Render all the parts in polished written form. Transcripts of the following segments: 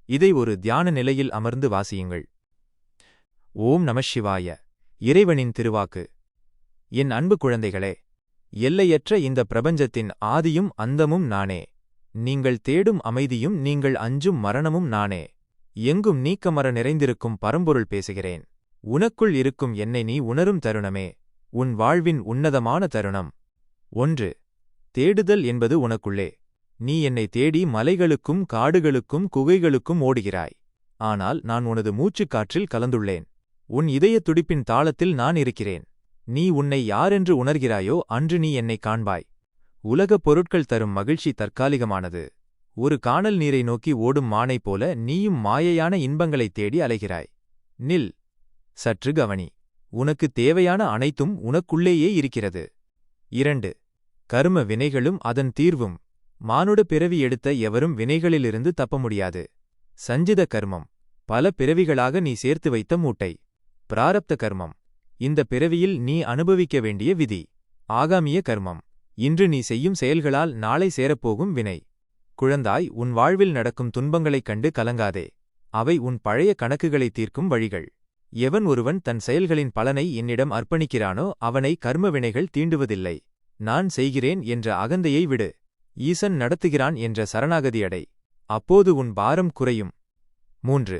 இதை ஒரு தியான நிலையில் அமர்ந்து வாசியுங்கள். ஓம் நமசிவாய. இறைவனின் திருவாக்கு. என் அன்பு குழந்தைகளே, எல்லையற்ற இந்த பிரபஞ்சத்தின் ஆதியும் அந்தமும் நானே. நீங்கள் தேடும் அமைதியும் நீங்கள் அஞ்சும் மரணமும் நானே. எங்கும் நீக்கமற நிறைந்திருக்கும் பரம்பொருள் பேசுகிறேன். உனக்குள் இருக்கும் என்னை நீ உணரும் தருணமே உன் வாழ்வின் உன்னதமான தருணம். 1. தேடுதல் என்பது உனக்குள்ளே. நீ என்னை தேடி மலைகளுக்கும் காடுகளுக்கும் குகைகளுக்கும் ஓடுகிறாய். ஆனால் நான் உனது மூச்சுக்காற்றில் கலந்துள்ளேன். உன் இதயத் துடிப்பின் தாளத்தில் நான் இருக்கிறேன். நீ உன்னை யாரென்று உணர்கிறாயோ அன்று நீ என்னை காண்பாய். உலகப் பொருட்கள் தரும் மகிழ்ச்சி தற்காலிகமானது. ஒரு கானல் நீரை நோக்கி ஓடும் மானை போல நீயும் மாயையான இன்பங்களைத் தேடி அலைகிறாய். நில், சற்று கவனி. உனக்கு தேவையான அனைத்தும் உனக்குள்ளேயே இருக்கிறது. 2. கர்ம வினைகளும் அதன் தீர்வும். மானுட பிறவி எடுத்த எவரும் வினைகளிலிருந்து தப்ப முடியாது. சஞ்சித கர்மம், பல பிறவிகளாக நீ சேர்த்து வைத்த மூட்டை. பிராரப்த கர்மம், இந்த பிறவியில் நீ அனுபவிக்க வேண்டிய விதி. ஆகாமிய கர்மம், இன்று நீ செய்யும் செயல்களால் நாளை சேரப்போகும் வினை. குழந்தாய், உன் வாழ்வில் நடக்கும் துன்பங்களைக் கண்டு கலங்காதே. அவை உன் பழைய கணக்குகளை தீர்க்கும் வழிகள். எவன் ஒருவன் தன் செயல்களின் பலனை என்னிடம் அர்ப்பணிக்கிறானோ அவனை கர்ம வினைகள் தீண்டுவதில்லை. நான் செய்கிறேன் என்ற அகந்தையை விடு. ஈசன் நடத்துகிறான் என்ற சரணாகதி அடை. அப்போது உன் பாரம் குறையும். 3.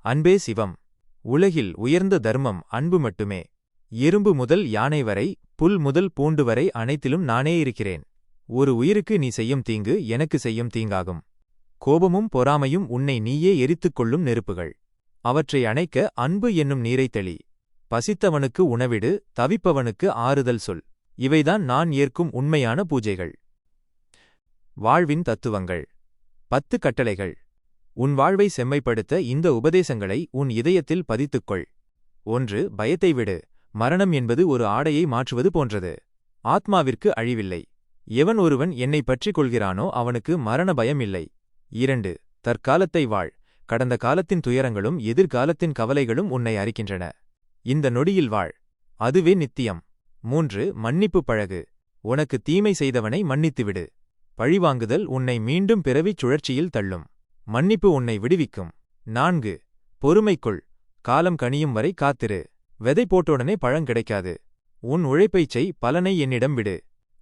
அன்பே சிவம். உலகில் உயர்ந்த தர்மம் அன்பு மட்டுமே. எறும்பு முதல் யானை வரை, புல் முதல் பூண்டு வரை அனைத்திலும் நானே இருக்கிறேன். ஒரு உயிருக்கு நீ செய்யும் தீங்கு எனக்கு செய்யும் தீங்காகும். கோபமும் பொறாமையும் உன்னை நீயே எரித்துக் கொள்ளும் நெருப்புகள். அவற்றை அணைக்க அன்பு என்னும் நீரைத் தெளி. பசித்தவனுக்கு உணவிடு, தவிப்பவனுக்கு ஆறுதல் சொல். இவைதான் நான் ஏற்கும் உண்மையான பூஜைகள். வாழ்வின் தத்துவங்கள். 10 கட்டளைகள். உன் வாழ்வை செம்மைப்படுத்த இந்த உபதேசங்களை உன் இதயத்தில் பதித்துக்கொள். 1. பயத்தை விடு. மரணம் என்பது ஒரு ஆடையை மாற்றுவது போன்றது. ஆத்மாவிற்கு அழிவில்லை. எவன் ஒருவன் என்னை பற்றிக் கொள்கிறானோ அவனுக்கு மரண பயம் இல்லை. 2. தற்காலத்தை வாழ். கடந்த காலத்தின் துயரங்களும் எதிர்காலத்தின் கவலைகளும் உன்னை அரிக்கின்றன. இந்த நொடியில் வாழ், அதுவே நித்தியம். 3. மன்னிப்பு பழகு. உனக்கு தீமை செய்தவனை மன்னித்துவிடு. பழிவாங்குதல் உன்னை மீண்டும் பிறவிச் சுழற்சியில் தள்ளும். மன்னிப்பு உன்னை விடுவிக்கும். 4. பொறுமை கொள். காலம் கனியும் வரை காத்திரு. விதை போட்டவுடனே பழம் கிடைக்காது. உன் உழைப்பைச் செய், பலனை என்னிடம் விடு.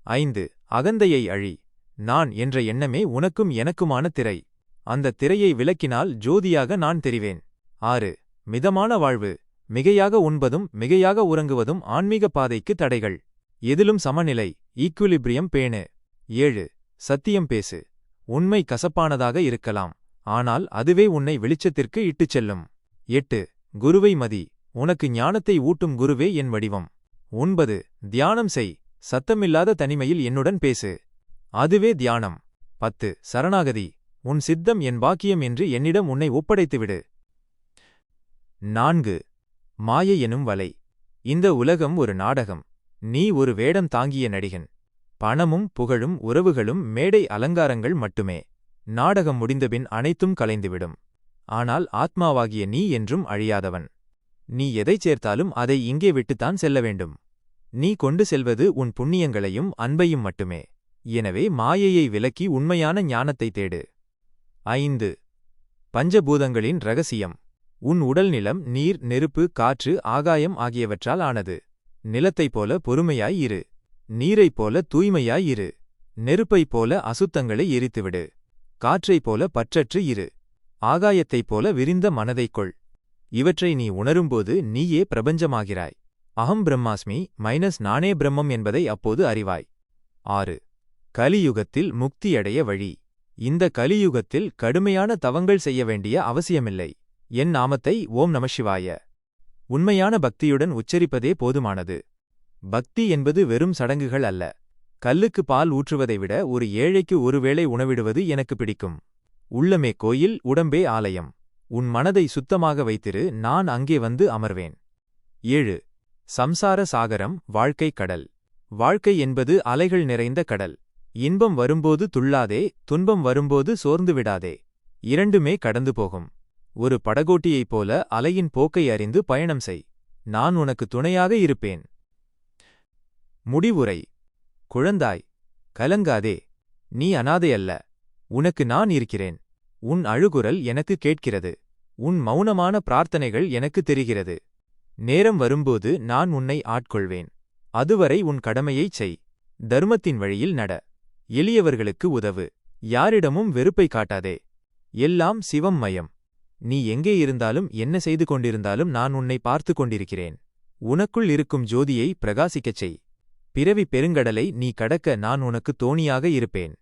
5. அகந்தையை அழி. நான் என்ற எண்ணமே உனக்கும் எனக்குமான திரை. அந்த திரையை விலக்கினால் ஜோதியாக நான் தெரிவேன். 6. மிதமான வாழ்வு. மிகையாக உண்பதும் மிகையாக உறங்குவதும் ஆன்மீக பாதைக்கு தடைகள். எதிலும் சமநிலை, ஈக்குலிபிரியம் பேணு. 7. சத்தியம் பேசு. உண்மை கசப்பானதாக இருக்கலாம், ஆனால் அதுவே உன்னை வெளிச்சத்திற்கு இட்டுச் செல்லும். 8. குருவை மதி. உனக்கு ஞானத்தை ஊட்டும் குருவே என் வடிவம். 9. தியானம் செய். சத்தமில்லாத தனிமையில் என்னுடன் பேசு. அதுவே தியானம். 10. சரணாகதி. உன் சித்தம் என் பாக்கியம் என்று என்னிடம் உன்னை ஒப்படைத்துவிடு. 4. மாயை எனும் வலை. இந்த உலகம் ஒரு நாடகம். நீ ஒரு வேடம் தாங்கிய நடிகன். பணமும் புகழும் உறவுகளும் மேடை அலங்காரங்கள் மட்டுமே. நாடகம் முடிந்தபின் அனைத்தும் கலைந்துவிடும். ஆனால் ஆத்மாவாகிய நீ என்றும் அழியாதவன். நீ எதைச் சேர்த்தாலும் அதை இங்கே விட்டுத்தான் செல்ல வேண்டும். நீ கொண்டு செல்வது உன் புண்ணியங்களையும் அன்பையும் மட்டுமே. எனவே மாயையை விலக்கி உண்மையான ஞானத்தை தேடு. 5. பஞ்சபூதங்களின் இரகசியம். உன் உடல் நிலம், நீர், நெருப்பு, காற்று, ஆகாயம் ஆகியவற்றால் ஆனது. நிலத்தைப் போல பொறுமையாய் இரு. நீரைப் போல தூய்மையாய் இரு. நெருப்பைப் போல அசுத்தங்களை எரித்துவிடு. காற்றைப் போல பற்றற்று இரு. ஆகாயத்தைப் போல விரிந்த மனதைக் கொள். இவற்றை நீ உணரும்போது நீயே பிரபஞ்சமாகிறாய். அகம் பிரம்மாஸ்மி நானே பிரம்மம் என்பதை அப்போது அறிவாய். 6. கலியுகத்தில் முக்தியடைய வழி. இந்த கலியுகத்தில் கடுமையான தவங்கள் செய்ய வேண்டிய அவசியமில்லை. என் நாமத்தை ஓம் நமசிவாய உண்மையான பக்தியுடன் உச்சரிப்பதே போதுமானது. பக்தி என்பது வெறும் சடங்குகள் அல்ல. கல்லுக்கு பால் ஊற்றுவதை விட ஒரு ஏழைக்கு ஒருவேளை உணவிடுவது எனக்கு பிடிக்கும். உள்ளமே கோயில், உடம்பே ஆலயம். உன் மனதை சுத்தமாக வைத்திரு, நான் அங்கே வந்து அமர்வேன். 7. சம்சார சாகரம், வாழ்க்கை கடல். வாழ்க்கை என்பது அலைகள் நிறைந்த கடல். இன்பம் வரும்போது துள்ளாதே, துன்பம் வரும்போது சோர்ந்து விடாதே. இரண்டுமே கடந்து போகும். ஒரு படகோட்டியைப் போல அலையின் போக்கை அறிந்து பயணம் செய். நான் உனக்கு துணையாக இருப்பேன். முடிவுரை. குழந்தாய், கலங்காதே. நீ அனாதை அல்ல. உனக்கு நான் இருக்கிறேன். உன் அழுகுரல் எனக்கு கேட்கிறது. உன் மௌனமான பிரார்த்தனைகள் எனக்கு தெரிகிறது. நேரம் வரும்போது நான் உன்னை ஆட்கொள்வேன். அதுவரை உன் கடமையைச் செய். தர்மத்தின் வழியில் நட. எளியவர்களுக்கு உதவு. யாரிடமும் வெறுப்பை காட்டாதே. எல்லாம் சிவம் மயம். நீ எங்கே இருந்தாலும் என்ன செய்து கொண்டிருந்தாலும் நான் உன்னை பார்த்து கொண்டிருக்கிறேன். உனக்குள் இருக்கும் ஜோதியை பிரகாசிக்கச் செய். பிறவி பெருங்கடலை நீ கடக்க நான் உனக்கு தோணியாக இருப்பேன்.